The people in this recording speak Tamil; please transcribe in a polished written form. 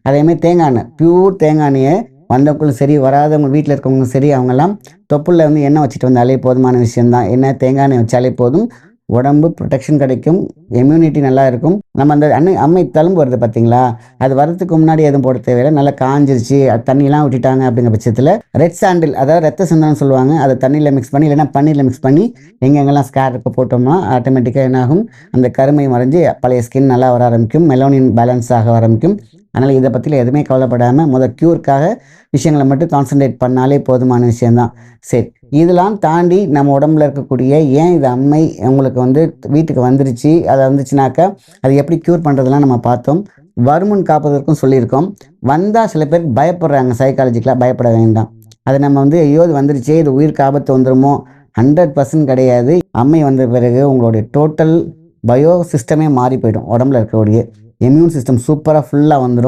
அதேமாதிரி தேங்காய் எண்ணெய், பியூர் தேங்காய் எண்ணெயை வந்தவங்களும் சரி, வராதவங்க வீட்டில் இருக்கவங்களும் சரி, அவங்கெல்லாம் தொப்புளில் வந்து எண்ணெய் வச்சுட்டு வந்தாலே போதுமான விஷயம்தான். எண்ணெய், தேங்காய் எண்ணெய் வச்சாலே போதும். உடம்பு ப்ரொடெக்ஷன் கிடைக்கும், இம்யூனிட்டி நல்லா இருக்கும். நம்ம அந்த அம்மை தழும்பு வருது பார்த்தீங்களா, அது வரதுக்கு முன்னாடி எதுவும் போட தேவையில்லை. நல்லா காஞ்சிருச்சு, அது தண்ணிலாம் விட்டுட்டாங்க அப்படிங்கிற பட்சத்தில் ரெட் சாண்டில், அதாவது ரத்த சந்தனம் சொல்லுவாங்க, அதை தண்ணியில் மிக்ஸ் பண்ணி இல்லைன்னா பன்னீரில் மிக்ஸ் பண்ணி எங்கெங்கெல்லாம் ஸ்கேர் இருக்க போட்டோம்னா ஆட்டோமேட்டிக்காக என்னாகும், அந்த கருமை மறைஞ்சு பழைய ஸ்கின் நல்லா வர ஆரம்பிக்கும், மெலோனின் பேலன்ஸ் ஆக ஆரம்பிக்கும். அதனால் இதை பற்றியில் எதுவுமே கவலைப்படாமல் க்யூருக்காக விஷயங்களை மட்டும் கான்சன்ட்ரேட் பண்ணாலே போதுமான விஷயந்தான். சரி, இதெல்லாம் தாண்டி நம்ம உடம்புல இருக்கக்கூடிய ஏன் இது அம்மை உங்களுக்கு வந்து வீட்டுக்கு வந்துருச்சு, அதை வந்துச்சுனாக்கா அது எப்படி க்யூர் பண்ணுறதெல்லாம் நம்ம பார்த்தோம். வருமுன் காப்பதற்கும் சொல்லியிருக்கோம். வந்தால் சில பேர் பயப்படுறாங்க, சைக்காலஜிக்கலாக பயப்பட வேண்டாம். அதை நம்ம வந்து ஐயோ இது வந்துருச்சே, இது உயிருக்கு ஆபத்து வந்துடுமோ, 100% கிடையாது. அம்மை வந்த பிறகு உங்களுடைய டோட்டல் பயோ சிஸ்டமே மாறி போயிடும். உடம்புல இருக்கக்கூடிய இம்யூன் சிஸ்டம் சூப்பராக ஃபுல்லாக வந்துடும்.